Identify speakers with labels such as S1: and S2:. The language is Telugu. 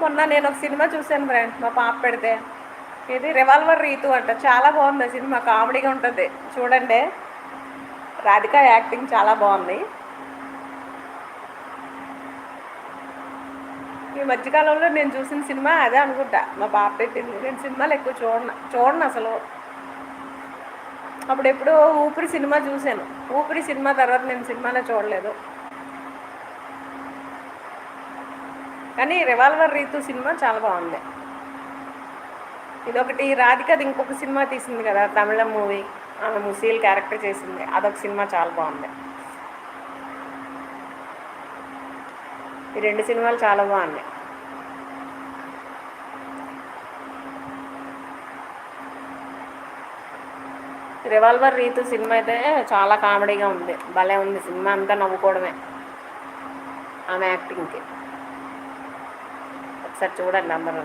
S1: మొన్న నేను ఒక సినిమా చూశాను ఫ్రెండ్, మా పాప పెడితే. ఇది 'రివాల్వర్ రీతు' అంట. చాలా బాగుంది సినిమా, కామెడీగా ఉంటుంది. చూడండి, రాధిక యాక్టింగ్ చాలా బాగుంది. ఈ మధ్యకాలంలో నేను చూసిన సినిమా అదే అనుకుంటా, మా పాప పెట్టింది. నేను సినిమాలు ఎక్కువ చూడను అసలు. అప్పుడు ఎప్పుడో 'ఊపిరి' సినిమా చూశాను. 'ఊపిరి' సినిమా తర్వాత నేను సినిమానే చూడలేదు. కానీ 'రివాల్వర్ రీతు' సినిమా చాలా బాగుంది. ఇదొకటి. రాధికది ఇంకొక సినిమా తీసింది కదా, తమిళం మూవీ, ఆమె ముసీల్ క్యారెక్టర్ చేసింది. అదొక సినిమా చాలా బాగుంది. ఈ 2 సినిమాలు చాలా బాగున్నాయి. రివాల్వర్ రీతు సినిమా అయితే చాలా కామెడీగా ఉంది, భలే ఉంది. సినిమా అంతా నవ్వుకోవడమే ఆమె యాక్టింగ్కి. ఒకసారి చూడండి అందరూ.